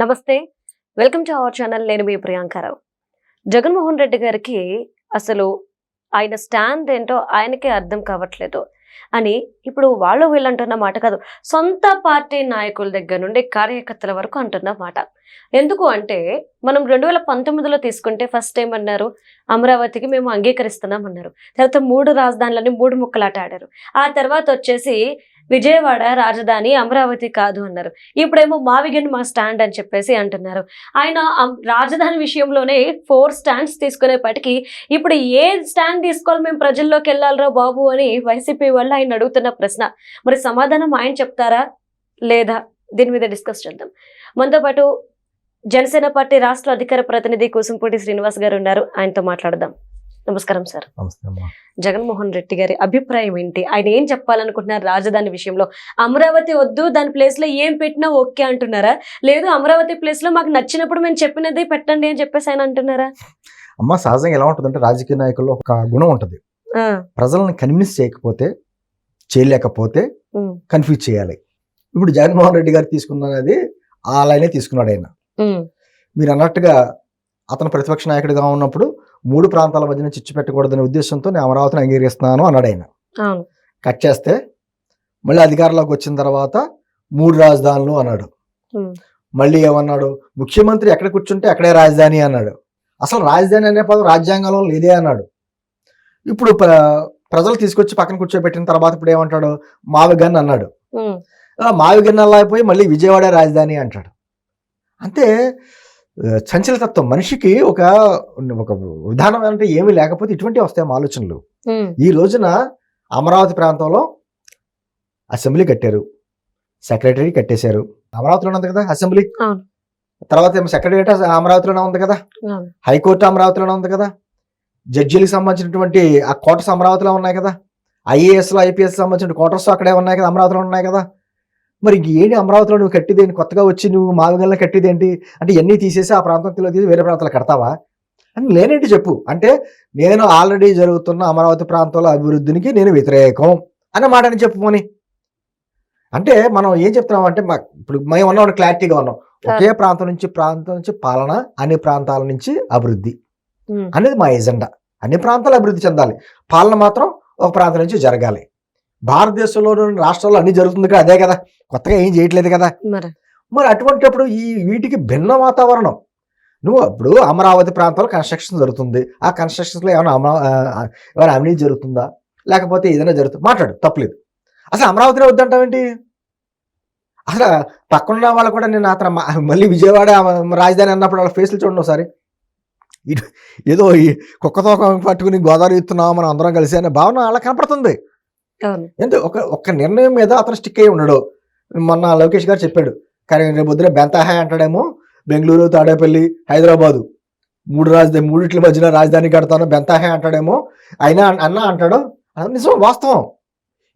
నమస్తే. Welcome to our channel. నేను మీ ప్రియాంకారావు. జగన్మోహన్ రెడ్డి గారికి అసలు ఆయన స్టాండ్ ఏంటో ఆయనకే అర్థం కావట్లేదు అని ఇప్పుడు వాళ్ళు వీళ్ళు అంటున్న మాట కాదు, సొంత పార్టీ నాయకుల దగ్గర నుండి కార్యకర్తల వరకు అంటున్న మాట. ఎందుకు అంటే మనం 2019లో తీసుకుంటే ఫస్ట్ టైం అన్నారు అమరావతికి మేము అంగీకరిస్తున్నాం అన్నారు. తర్వాత 3 రాజధానులని 3 ముక్కలాట ఆడారు. ఆ తర్వాత వచ్చేసి విజయవాడ రాజధాని అమరావతి కాదు అన్నారు. ఇప్పుడేమో మావిగన్ మా స్టాండ్ అని చెప్పేసి అంటున్నారు. ఆయన రాజధాని విషయంలోనే 4 స్టాండ్స్ తీసుకునేప్పటికీ ఇప్పుడు ఏ స్టాండ్ తీసుకోవాలి, మేము ప్రజల్లోకి వెళ్ళాలరా బాబు అని వైసీపీ వాళ్ళు ఆయన అడుగుతున్న ప్రశ్న. మరి సమాధానం ఆయన చెప్తారా లేదా? దీని మీద డిస్కస్ చేద్దాం. మనతో పాటు జనసేన పార్టీ రాష్ట్ర అధికార ప్రతినిధి కూసుంపూడి శ్రీనివాస్ గారు ఉన్నారు. ఆయనతో మాట్లాడదాం. నమస్కారం సార్. జగన్మోహన్ రెడ్డి గారి అభిప్రాయం ఏంటి? ఆయన ఏం చెప్పాలనుకుంటున్నారు రాజధాని విషయంలో? అమరావతి వద్దు, దాని ప్లేస్ లో ఏం పెట్టినా ఓకే అంటున్నారా, లేదు అమరావతి ప్లేస్ లో మాకు నచ్చినప్పుడు మేము చెప్పినది పెట్టండి అని చెప్పేసి ఆయన అంటున్నారా? అమ్మ, సహజంగా ఎలా ఉంటుందంటే రాజకీయ నాయకుల్లో ఒక గుణం ఉంటుంది. ప్రజలను కన్విన్స్ చేయలేకపోతే కన్ఫ్యూజ్ చేయాలి. ఇప్పుడు జగన్మోహన్ రెడ్డి గారు తీసుకున్నది ఆ లైనే తీసుకున్నాడు ఆయన. మీరు అన్నట్టుగా అతను ప్రతిపక్ష నాయకుడిగా ఉన్నప్పుడు 3 ప్రాంతాల మధ్యన చిచ్చు పెట్టకూడదనే ఉద్దేశంతో నేను అమరావతిని అంగీకరిస్తున్నాను అన్నాడు ఆయన. కట్ చేస్తే మళ్ళీ అధికారంలోకి వచ్చిన తర్వాత 3 రాజధానులు అన్నాడు. మళ్ళీ ఏమన్నాడు, ముఖ్యమంత్రి ఎక్కడ కూర్చుంటే అక్కడే రాజధాని అన్నాడు. అసలు రాజధాని అనే పదం రాజ్యాంగంలో లేదే అన్నాడు. ఇప్పుడు ప్రజలు తీసుకొచ్చి పక్కన కూర్చోబెట్టిన తర్వాత ఇప్పుడు ఏమంటాడు, మావిగన్ అన్నాడు. మావిగన్ అలా అయిపోయి మళ్ళీ విజయవాడ రాజధాని అంటాడు. అంటే చంచలతత్వం, మనిషికి ఒక విధానం అంటే ఏమీ లేకపోతే ఇటువంటి వస్తాయి ఆలోచనలు. ఈ రోజున అమరావతి ప్రాంతంలో అసెంబ్లీ కట్టారు, సెక్రటరీ కట్టేశారు. అమరావతిలోనే ఉంది కదా అసెంబ్లీ, తర్వాత ఏమో సెక్రటరియట్ అమరావతిలోనే ఉంది కదా, హైకోర్టు అమరావతిలోనే ఉంది కదా, జడ్జీలకు సంబంధించినటువంటి ఆ క్వార్టర్స్ అమరావతిలో ఉన్నాయి కదా, ఐఏఎస్లో ఐపీఎస్ సంబంధించిన క్వార్టర్స్ అక్కడే ఉన్నాయి కదా, అమరావతిలో ఉన్నాయి కదా. మరి ఏంటి అమరావతిలో నువ్వు కట్టిదేంటి, కొత్తగా వచ్చి నువ్వు మావిగల్లో కట్టిదేంటి అంటే ఇవన్నీ తీసేసి ఆ ప్రాంతంలో తీసి వేరే ప్రాంతాలు కడతావా అని లేనేంటి చెప్పు. అంటే నేను ఆల్రెడీ జరుగుతున్న అమరావతి ప్రాంతంలో అభివృద్ధికి నేను వ్యతిరేకం అన్న మాటని చెప్పుకొని, అంటే మనం ఏం చెప్తున్నాం అంటే ఇప్పుడు మేము ఉన్నాం క్లారిటీగా ఉన్నాం, ఒకే ప్రాంతం నుంచి పాలన, అన్ని ప్రాంతాల నుంచి అభివృద్ధి అనేది మా ఎజెండా. అన్ని ప్రాంతాలు అభివృద్ధి చెందాలి, పాలన మాత్రం ఒక ప్రాంతం నుంచి జరగాలి. భారతదేశంలోని రాష్ట్రాల్లో అన్ని జరుగుతుంది కదా, అదే కదా, కొత్తగా ఏం చేయట్లేదు కదా. మరి అటువంటిప్పుడు వీటికి భిన్న వాతావరణం. నువ్వు ఇప్పుడు అమరావతి ప్రాంతంలో కన్స్ట్రక్షన్ జరుగుతుంది, ఆ కన్స్ట్రక్షన్స్లో ఏమైనా అవినీతి జరుగుతుందా, లేకపోతే ఏదైనా జరుగుతుంది, మాట్లాడు, తప్పలేదు. అసలు అమరావతిలో వద్దంటావేంటి? అసలు పక్కనున్న వాళ్ళు కూడా నేను అతను మళ్ళీ విజయవాడ రాజధాని అన్నప్పుడు వాళ్ళ ఫేస్లు చూడండి ఒకసారి. ఏదో ఈ కుక్కతో పట్టుకుని గోదావరి ఇస్తున్నాం మనం అందరం కలిసి అనే భావన అలా కనపడుతుంది. ఎందుకు ఒక నిర్ణయం మీద అతను స్టిక్ అయి ఉండడు. మొన్న లోకేష్ గారు చెప్పాడు, కానీ రేపు పొద్దున బెంతాహాయ్ అంటాడేమో, బెంగళూరు, తాడేపల్లి, హైదరాబాదు 3 మధ్యన రాజధాని కడతాను బెంతాహాయ్ అంటాడేమో, అయినా అంటాడు. అది నిజం, వాస్తవం.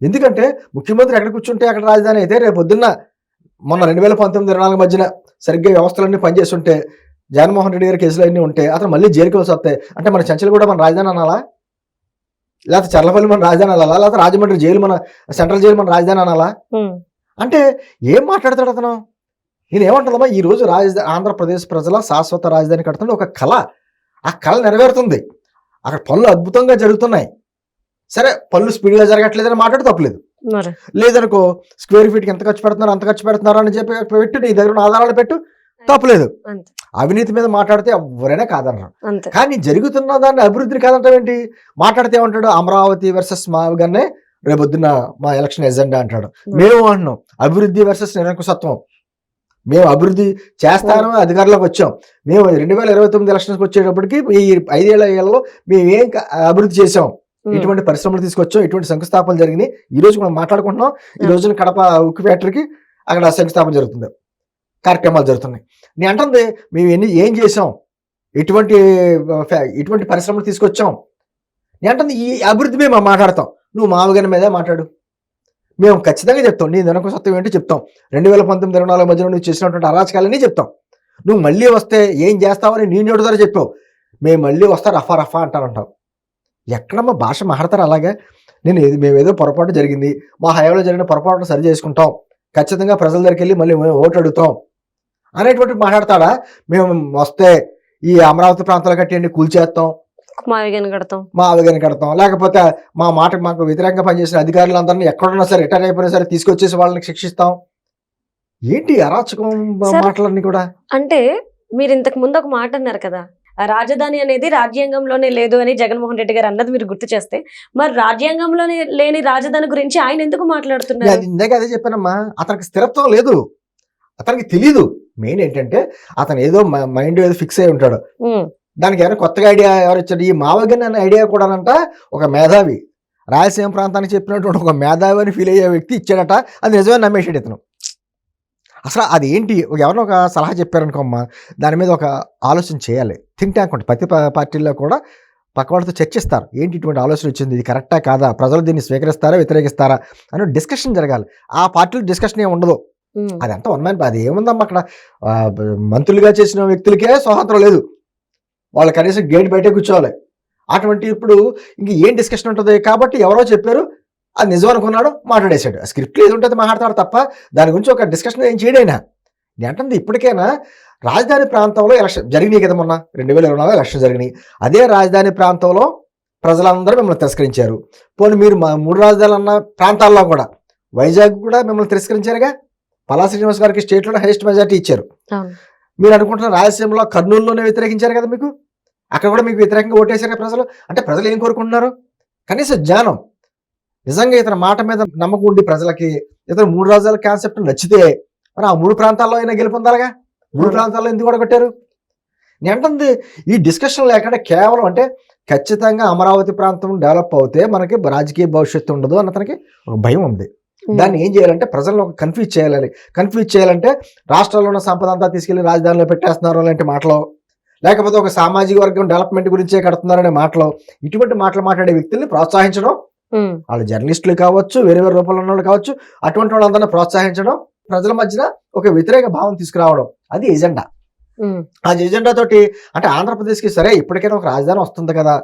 ఎందుకంటే ముఖ్యమంత్రి ఎక్కడ కూర్చుంటే అక్కడ రాజధాని అయితే రేపు పొద్దున్న మొన్న 2019-24 మధ్యన సరిగ్గా వ్యవస్థలన్నీ పనిచేస్తుంటే, జగన్మోహన్ రెడ్డి గారి కేసులు అన్నీ ఉంటే అతను మళ్ళీ జైలుకి వస్తాయి. అంటే మన చంచలు కూడా మన రాజధాని అనాలా, లేకపోతే చర్లపల్లి మన రాజధాని అనాలా, లేకపోతే రాజమండ్రి జైలు మన సెంట్రల్ జైలు మన రాజధాని అనాలా? అంటే ఏం మాట్లాడతాడు అతను? నేను ఏమంటుందమ్మా, ఈ రోజు ఆంధ్రప్రదేశ్ ప్రజల శాశ్వత రాజధాని కడుతున్న ఒక కళ, ఆ కళ నెరవేరుతుంది. అక్కడ పనులు అద్భుతంగా జరుగుతున్నాయి. సరే, పనులు స్పీడ్గా జరగట్లేదని మాట్లాడి తప్పలేదు. లేదనుకో, స్క్వేర్ ఫీట్కి ఎంత ఖర్చు పెడుతున్నారు అంత ఖర్చు పెడుతున్నారు అని చెప్పి పెట్టు, నీ దగ్గర ఉన్న ఆధారాలు పెట్టు, తప్పలేదు. అవినీతి మీద మాట్లాడితే ఎవరైనా కాదన్నారు. కానీ జరుగుతున్న దాన్ని అభివృద్ధిని కాదంటావేంటి? మాట్లాడితే ఏమంటాడు, అమరావతి వర్సెస్ మావిగన్నే రేపొద్దున మా ఎలక్షన్ ఎజెండా అంటాడు. మేము అంటున్నాం అభివృద్ధి వర్సెస్ నిరంకుశత్వం. మేము అభివృద్ధి చేస్తాను, అధికారంలోకి వచ్చాం. మేము 2029 ఎలక్షన్స్కి వచ్చేటప్పటికి ఈ 5 ఏళ్లలో మేము ఏం అభివృద్ధి చేసాం, ఇటువంటి పరిశ్రమలు తీసుకొచ్చాం, ఇటువంటి శంకుస్థాపనలు జరిగినాయి. ఈ రోజు మనం మాట్లాడుకుంటున్నాం. ఈ రోజున కడప ఉక్కు ఫ్యాక్టరీకి అక్కడ శంకుస్థాపన జరుగుతుంది, కార్యక్రమాలు జరుగుతున్నాయి. నేను అంటుంది మేము ఏం చేసాం, ఇటువంటి పరిశ్రమలు తీసుకొచ్చాం. నేను అంటుంది ఈ అభివృద్ధి మేము మాట్లాడతాం. నువ్వు మావిగన్ మీదే మాట్లాడు, మేము ఖచ్చితంగా చెప్తాం. నీ నిరంకుశత్వం ఏంటో చెప్తాం. 2019-24 మధ్యలో నువ్వు చేసినటువంటి అరాచకాలన్నీ చెప్తాం. నువ్వు మళ్ళీ వస్తే ఏం చేస్తావని నీ నోటి ద్వారా చెప్పావు. మేము మళ్ళీ వస్తా రఫా అంటారంటావు. ఎక్కడమ్మా భాష మాట్లాడతారు అలాగే? మేమేదో పొరపాటు జరిగింది, మా హయాంలో జరిగిన పొరపాటును సరి చేసుకుంటాం, ఖచ్చితంగా ప్రజల దగ్గరికి వెళ్ళి మళ్ళీ ఓటు అడుగుతాం అనేటువంటి మాట్లాడతాడా? మేము వస్తే ఈ అమరావతి ప్రాంతాలు కట్టేయండి, కూల్చేస్తాం, మా ఆవేగాని కడతాం, లేకపోతే మాకు వ్యతిరేకంగా పనిచేసిన అధికారులందరినీ ఎక్కడున్నా సరే రిటైర్ అయిపోయినా సరే తీసుకొచ్చేసి వాళ్ళని శిక్షిస్తాం. ఏంటి అరాచకం మాటలన్నీ కూడా? అంటే మీరు ఇంతకు ముందు ఒక మాట అన్నారు కదా, ఆ రాజధాని అనేది రాజ్యాంగంలోనే లేదు అని జగన్మోహన్ రెడ్డి గారు అన్నది మీరు గుర్తు చేస్తే, మరి రాజ్యాంగంలోనే లేని రాజధాని గురించి ఆయన ఎందుకు మాట్లాడుతున్నారు? ఇందాక అదే చెప్పానమ్మా, అతనికి స్థిరత్వం లేదు, అతనికి తెలీదు. మెయిన్ ఏంటంటే అతను ఏదో మైండ్ ఏదో ఫిక్స్ అయి ఉంటాడు. దానికి ఏమైనా కొత్తగా ఐడియా ఎవరు ఇచ్చాడు? ఈ మావగన్ అనే ఐడియా కూడానంట ఒక మేధావి, రాయలసీమ ప్రాంతానికి చెప్పినటువంటి ఒక మేధావి అని ఫీల్ అయ్యే వ్యక్తి ఇచ్చాడట. అది నిజమే నమ్మేసాడు ఇతను. అసలు అది ఏంటి? ఎవరినో ఒక సలహా చెప్పారనుకోమ్మా, దాని మీద ఒక ఆలోచన చేయాలి. థింక్ ట్యాంక్ ఉంటుంది ప్రతి పార్టీల్లో కూడా, పక్క వాళ్ళతో చర్చిస్తారు. ఏంటి ఇటువంటి ఆలోచన వచ్చింది, ఇది కరెక్టా కాదా, ప్రజలు దీన్ని స్వీకరిస్తారా వ్యతిరేకిస్తారా అని డిస్కషన్ జరగాలి. ఆ పార్టీలో డిస్కషన్ ఏమి ఉండదు. అదంతా ఉన్నాను. అది ఏముందమ్మా అక్కడ, మంత్రులుగా చేసిన వ్యక్తులకే స్వాతంత్రం లేదు, వాళ్ళు కనీసం గేట్ బయటే కూర్చోవాలి. అటువంటి ఇప్పుడు ఇంక ఏం డిస్కషన్ ఉంటుంది? కాబట్టి ఎవరో చెప్పారు, అది నిజం అనుకున్నాడు, మాట్లాడేశాడు. ఆ స్క్రిప్ట్లో ఏది ఉంటుంది మాట్లాడతాడు తప్ప దాని గురించి ఒక డిస్కషన్ ఏం చేయడైనా. ఏంటంటే ఇప్పటికైనా రాజధాని ప్రాంతంలో ఎలక్షన్ జరిగినాయి కదా, మొన్న 2024 ఎలక్షన్ జరిగినాయి. అదే రాజధాని ప్రాంతంలో ప్రజలందరూ మిమ్మల్ని తిరస్కరించారు. పోనీ మీరు 3 రాజధానులు అన్న ప్రాంతాల్లో కూడా వైజాగ్ కూడా మిమ్మల్ని తిరస్కరించారుగా. పల్లా శ్రీనివాస్ గారికి స్టేట్లో హైయెస్ట్ మెజార్టీ ఇచ్చారు. మీరు అనుకుంటున్న రాయలసీమలో కర్నూలులోనే వ్యతిరేకించారు కదా, మీకు అక్కడ కూడా మీకు వ్యతిరేకంగా ఓటేశారు ప్రజలు. అంటే ప్రజలు ఏం కోరుకుంటున్నారు? కనీసం జ్ఞానం. నిజంగా ఇతని మాట మీద నమ్మకం ఉండి ప్రజలకి ఇతను 3 రాజధానుల కాన్సెప్ట్ నచ్చితే మరి ఆ 3 ప్రాంతాల్లో అయినా గెలుపొందాలిగా. 3 ప్రాంతాల్లో ఎందుకు కూడా కొట్టారు? నేను అంటుంది ఈ డిస్కషన్ లేకుండా కేవలం అంటే ఖచ్చితంగా అమరావతి ప్రాంతం డెవలప్ అవుతే మనకి రాజకీయ భవిష్యత్తు ఉండదు అన్న తనకి ఒక భయం ఉంది. దాన్ని ఏం చేయాలంటే ప్రజలను ఒక కన్ఫ్యూజ్ చేయాలంటే రాష్ట్రాల్లో ఉన్న సంపద అంతా తీసుకెళ్లి రాజధానిలో పెట్టేస్తున్నారు అలాంటి మాటలు, లేకపోతే ఒక సామాజిక వర్గం డెవలప్మెంట్ గురించే కడుతున్నారనే మాటలు, ఇటువంటి మాటలు మాట్లాడే వ్యక్తుల్ని ప్రోత్సహించడం, వాళ్ళు జర్నలిస్టులు కావచ్చు, వేరే వేరే రూపంలో ఉన్న వాళ్ళు కావచ్చు, అటువంటి వాళ్ళందరినీ ప్రోత్సహించడం, ప్రజల మధ్యన ఒక వ్యతిరేక భావం తీసుకురావడం, అది ఎజెండా. ఆ ఎజెండా తోటి అంటే ఆంధ్రప్రదేశ్కి సరే ఇప్పటికైనా ఒక రాజధాని వస్తుంది కదా,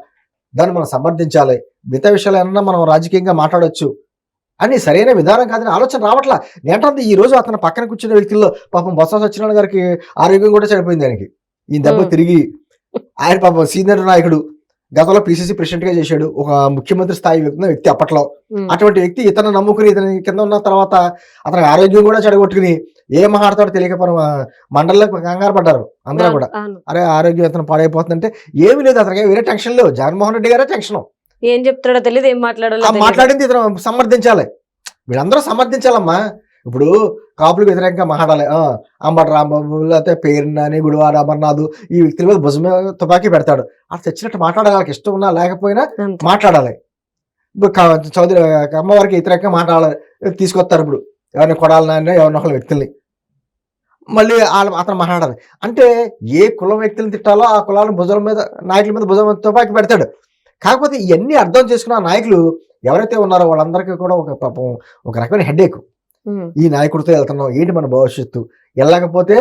దాన్ని మనం సమర్థించాలి, మిగతా విషయాలు ఏమన్నా మనం రాజకీయంగా మాట్లాడవచ్చు అని సరైన విధానం కాదని ఆలోచన రావట్లా. ఏంటంటే ఈ రోజు అతను పక్కన కూర్చున్న వ్యక్తుల్లో పాపం బొత్స సత్యనారాయణ గారికి ఆరోగ్యం కూడా చెడిపోయింది. ఆయనకి ఈ దెబ్బ తిరిగి ఆయన పాపం సీనియర్ నాయకుడు, గతంలో పిసిసి ప్రెసిడెంట్ గా చేశాడు, ఒక ముఖ్యమంత్రి స్థాయి వ్యక్తి అప్పట్లో. అటువంటి వ్యక్తి ఇతను నమ్ముకుని ఇతని కింద ఉన్న తర్వాత అతనికి ఆరోగ్యం కూడా చెడగొట్టుకుని ఏం మాట్లాడతాడో తెలియకపోవడం మండలంలో కంగారు పడ్డారు అందరూ కూడా. అరే ఆరోగ్యం ఇతను పాడైపోతుందంటే ఏమీ లేదు, అతనికి వేరే టెన్షన్ లేవు. జగన్మోహన్ రెడ్డి గారే టెన్షన్, ఏం చెప్తాడో తెలియదు, ఏం మాట్లాడింది ఇతను సమర్థించాలి. వీళ్ళందరూ సమర్థించాలమ్మా. ఇప్పుడు కాపులకు వ్యతిరేకంగా మాట్లాడాలి. అంబటి రాంబాబు లేకపోతే పేరునాని, గుడివాడ అమర్నాథ్ ఈ వ్యక్తుల మీద భుజం మీద తుపాకీ పెడతాడు. అలా తెచ్చినట్టు మాట్లాడాలి, వాళ్ళకి ఇష్టం ఉన్నా లేకపోయినా మాట్లాడాలి. ఇప్పుడు చౌదరి అమ్మవారికి వ్యతిరేకంగా మాట్లాడాలి, తీసుకొస్తారు. ఇప్పుడు ఎవరిని కొడాలన్నా ఎవరిని ఒకళ్ళ వ్యక్తుల్ని మళ్ళీ అతను మాట్లాడాలి. అంటే ఏ కులం వ్యక్తులను తిట్టాలో ఆ కులాల భుజాల మీద, నాయకుల మీద భుజం తుపాకీ పెడతాడు. కాకపోతే ఇవన్నీ అర్థం చేసుకున్న నాయకులు ఎవరైతే ఉన్నారో వాళ్ళందరికీ కూడా ఒక పాపం ఒక రకమైన హెడేక్. ఈ నాయకుడితో వెళ్తున్నాం, ఏంటి మన భవిష్యత్తు, వెళ్ళకపోతే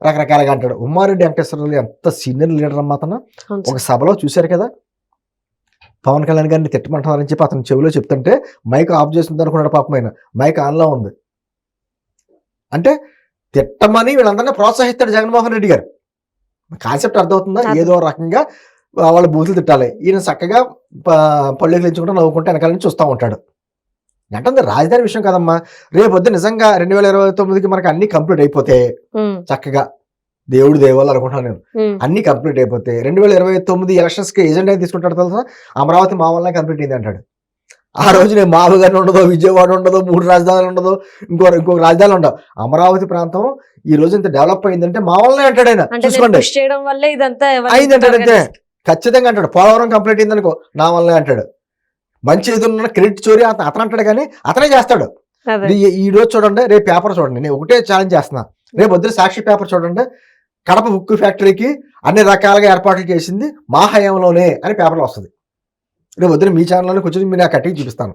రకరకాలుగా అంటాడు. ఉమ్మారెడ్డి వెంకటేశ్వరరావు ఎంత సీనియర్ లీడర్ అమ్మా అతను. ఒక సభలో చూశారు కదా, పవన్ కళ్యాణ్ గారిని తిట్టమంటారని చెప్పి అతను చెవిలో చెప్తుంటే మైక్ ఆఫ్ చేస్తుంది అనుకున్నాడు. పాపం ఆయన మైక్ ఆన్లో ఉంది. అంటే తిట్టమని వీళ్ళందరినీ ప్రోత్సహిస్తాడు జగన్మోహన్ రెడ్డి గారు. కాన్సెప్ట్ అర్థమవుతుందా? ఏదో రకంగా వాళ్ళ బూతులు తిట్టాలి, ఈయన చక్కగా పళ్ళు ఎగిలించుకుంటూ నవ్వుకుంటే వెనకాల నుంచి చూస్తూ ఉంటాడు. అంటే రాజధాని విషయం కదమ్మా, రేపొద్దు నిజంగా 2029కి మనకి అన్ని కంప్లీట్ అయిపోతే చక్కగా దేవుడు దేవాళ్ళు అనుకుంటున్నాను నేను, అన్ని కంప్లీట్ అయిపోతే 2029 ఎలక్షన్స్ కి ఏజెండా తీసుకుంటాడు తెలుసా, అమరావతి మా వల్ల కంప్లీట్ అయింది అంటాడు. ఆ రోజు నేను మామగారిని ఉండదు, విజయవాడ ఉండదు, 3 రాజధానులు ఉండదు, ఇంకొక రాజధానులు ఉండవు. అమరావతి ప్రాంతం ఈ రోజు ఇంత డెవలప్ అయిందంటే మా వల్లనే అంటాడు ఆయన. చూసుకోండి అయిందంటాడంతే, ఖచ్చితంగా అంటాడు. పోలవరం కంప్లీట్ అయింది అనుకో నా వల్లనే అంటాడు. మంచి ఏదైనా క్రెడిట్ చోరీ అతను అంటాడు, కానీ అతనే చేస్తాడు. ఈ రోజు చూడండి, రేపు పేపర్ చూడండి, నేను ఒకటే ఛాలెంజ్ చేస్తున్నా. రేపు వద్దు సాక్షి పేపర్ చూడండి, కడప ఉక్కు ఫ్యాక్టరీకి అన్ని రకాలుగా ఏర్పాట్లు చేసింది మా హయాంలోనే అని పేపర్లో వస్తుంది. రేపు వద్దు మీ ఛానల్లోనే కూర్చొని మీరు నాకు కట్టికి చూపిస్తాను.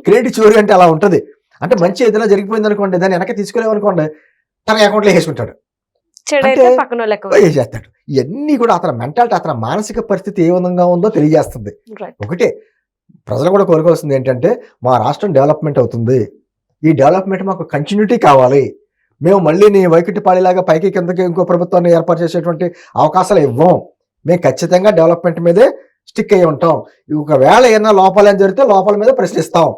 క్రెడిట్ చోరీ అంటే అలా ఉంటుంది. అంటే మంచి ఏదైనా జరిగిపోయింది అనుకోండి, దాన్ని వెనక తీసుకోలేమనుకోండి, తన అకౌంట్లో వేసుకుంటాడు, చేస్తాడు. ఇవన్నీ కూడా అతని మెంటాలిటీ, అతని మానసిక పరిస్థితి ఏ విధంగా ఉందో తెలియజేస్తుంది. ఒకటే ప్రజలు కూడా కోరుకోవాల్సింది ఏంటంటే, మా రాష్ట్రం డెవలప్మెంట్ అవుతుంది, ఈ డెవలప్మెంట్ మాకు కంటిన్యూటీ కావాలి, మేము మళ్ళీ నీ వైకుంఠపాళిలాగా పైకి కిందకి ఇంకో ప్రభుత్వాన్ని ఏర్పాటు చేసేటువంటి అవకాశాలు ఇవ్వం, మేము ఖచ్చితంగా డెవలప్మెంట్ మీదే స్టిక్ అయ్యి ఉంటాం, ఒకవేళ ఏమైనా లోపాలు ఏం జరిగితే లోపాల మీద ప్రశ్నిస్తాం,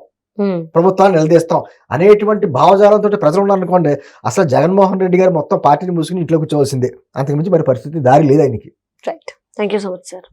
ప్రభుత్వాన్ని నిలదీస్తాం అనేటువంటి భావజాలంతో ప్రజలు ఉన్నారనుకోండి, అసలు జగన్మోహన్ రెడ్డి గారు మొత్తం పార్టీని మూసుకుని ఇంట్లో కూర్చోవలసిందే, అంతకుమించి మరి పరిస్థితి దారి లేదు ఆయనకి. Right, thank you so much sir.